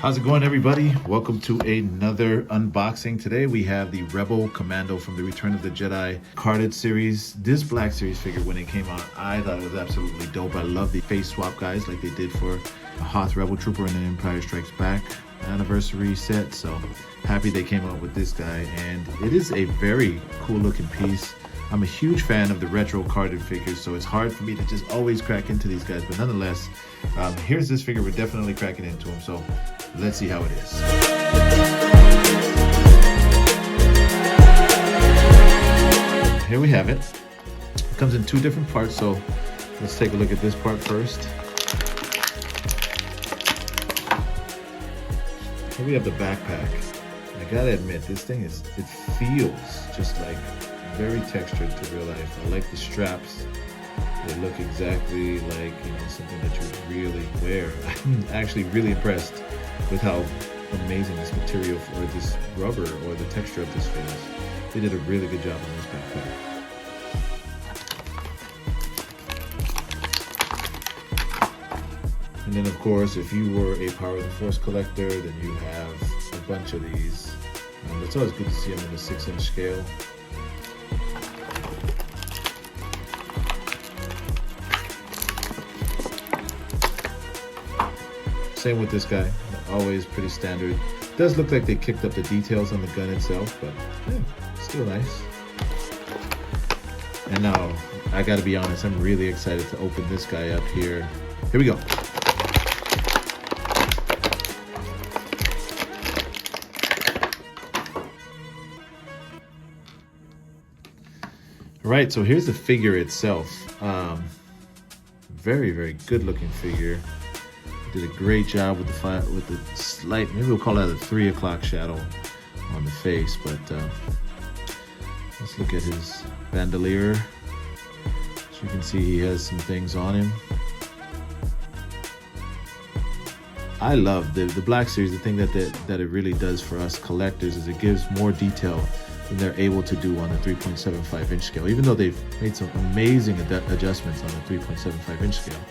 How's it going, everybody? Welcome to another unboxing. Today we have the Rebel Commando from the Return of the Jedi carded series. This Black Series figure, when it came out, I thought it was absolutely dope. I love the face swap guys like they did for a Hoth Rebel Trooper and an Empire Strikes Back anniversary set. So happy they came out with this guy, and it is a very cool looking piece. I'm a huge fan of the retro carded figures, so it's hard for me to just always crack into these guys, but nonetheless, here's this figure. We're definitely cracking into him, so let's see how it is. Here we have it. It comes in two different parts, so let's take a look at this part first. Here we have the backpack. I gotta admit, this thing it feels just like very textured to real life. I like the straps. They look exactly like, something that you would really wear. I'm actually really impressed with how amazing this material or this rubber or the texture of this feels. They did a really good job on this backpack. And then of course, if you were a Power of the Force collector, then you have a bunch of these. It's always good to see them in a 6-inch scale. Same with this guy, always pretty standard. Does look like they kicked up the details on the gun itself, but yeah, still nice. And now, I gotta be honest, I'm really excited to open this guy up here. Here we go. All right, so here's the figure itself. Very, very good looking figure. Did a great job with the slight, maybe we'll call that a 3 o'clock shadow on the face, but let's look at his bandolier. As you can see, he has some things on him. I love the Black Series. The thing that it really does for us collectors is it gives more detail than they're able to do on the 3.75-inch scale, even though they've made some amazing adjustments on the 3.75-inch scale.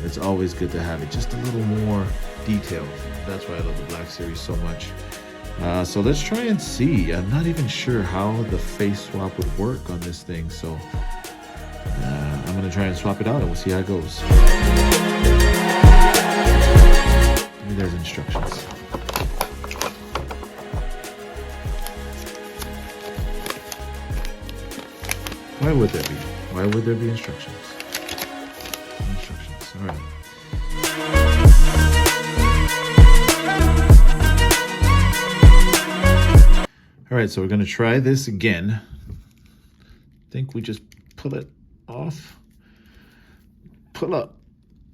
It's always good to have it just a little more detailed. That's why I love the Black Series so much. So let's try and see. I'm not even sure how the face swap would work on this thing, so I'm gonna try and swap it out and we'll see how it goes. Maybe there's instructions. Why would there be? Why would there be instructions? All right. All right, so we're gonna try this again. I think we just pull it off. Pull up.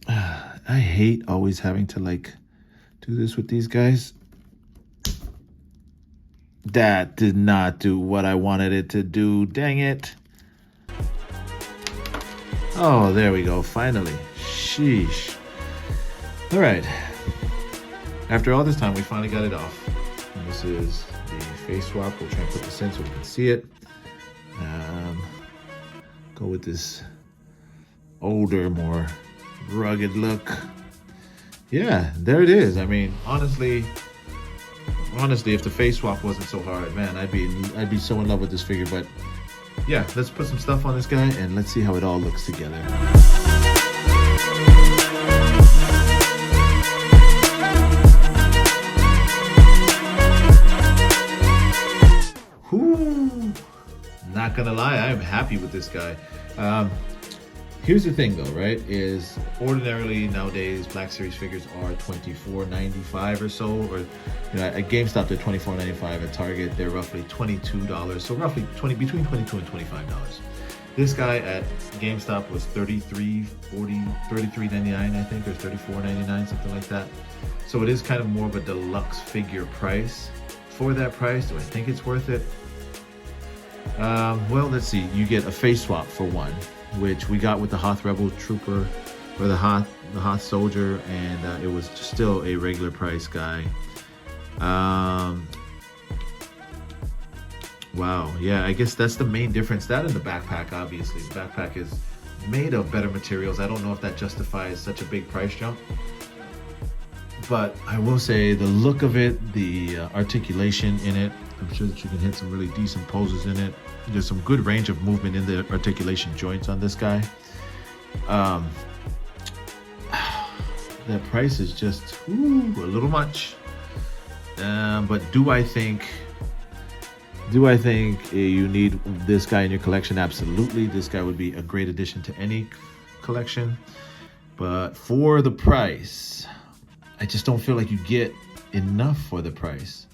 I hate always having to do this with these guys. That did not do what I wanted it to do, dang it. Oh, there we go, finally. Sheesh. All right. After all this time, we finally got it off. And this is the face swap. We'll try and put this in so we can see it. Go with this older, more rugged look. Yeah, there it is. I mean, honestly, if the face swap wasn't so hard, man, I'd be so in love with this figure. But yeah, let's put some stuff on this guy and let's see how it all looks together. Not gonna lie, I'm happy with this guy. Here's the thing though, right, is ordinarily nowadays Black Series figures are $24.95 or so, or at GameStop they're $24.95, at Target they're roughly $22, so roughly between $22 and $25. This guy at GameStop was $33.99 I think, or $34.99, something like that. So it is kind of more of a deluxe figure price. For that price, do I think it's worth it? Well, let's see. You get a face swap for one, which we got with the Hoth Rebel Trooper, or the Hoth Soldier, and it was still a regular price guy. Wow, yeah, I guess that's the main difference. That and the backpack, obviously. The backpack is made of better materials. I don't know if that justifies such a big price jump. But I will say the look of it, the articulation in it, I'm sure that you can hit some really decent poses in it. There's some good range of movement in the articulation joints on this guy. The price is just a little much. But do I think you need this guy in your collection? Absolutely. This guy would be a great addition to any collection. But for the price, I just don't feel like you get enough for the price.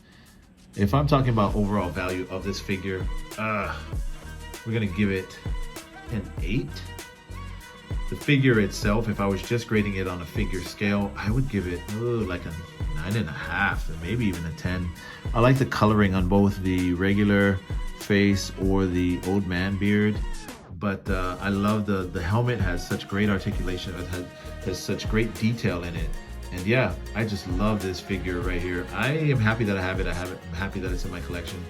If I'm talking about overall value of this figure, we're gonna give it an 8. The figure itself, if I was just grading it on a figure scale, I would give it like a 9.5, maybe even a 10. I like the coloring on both the regular face or the old man beard, but I love the helmet has such great articulation. It has such great detail in it. And yeah, I just love this figure right here. I am happy that I have it. I'm happy that it's in my collection.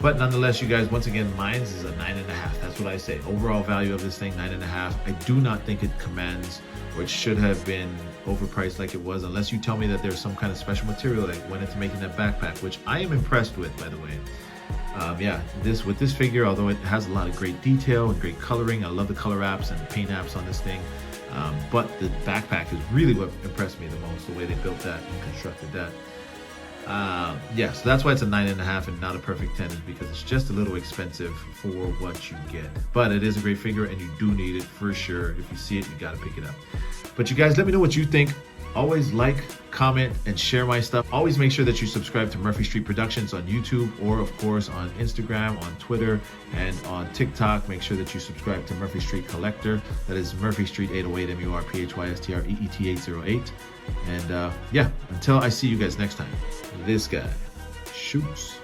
But nonetheless, you guys, once again, mine is a 9.5. That's what I say. Overall value of this thing, 9.5. I do not think it commands, or it should have been overpriced like it was, unless you tell me that there's some kind of special material that went into making that backpack, which I am impressed with, by the way. Yeah, with this figure, although it has a lot of great detail and great coloring, I love the color apps and the paint apps on this thing. But the backpack is really what impressed me the most, the way they built that and constructed that. Yeah, so that's why it's a 9.5 and not a perfect 10, is because it's just a little expensive for what you get. But it is a great figure and you do need it for sure. If you see it, you gotta pick it up. But you guys, let me know what you think. Always like, comment, and share my stuff. Always make sure that you subscribe to Murphy Street Productions on YouTube, or of course on Instagram, on Twitter, and on TikTok. Make sure that you subscribe to Murphy Street Collector. That is Murphy Street 808, MURPHYSTREET. And yeah, until I see you guys next time, this guy shoots.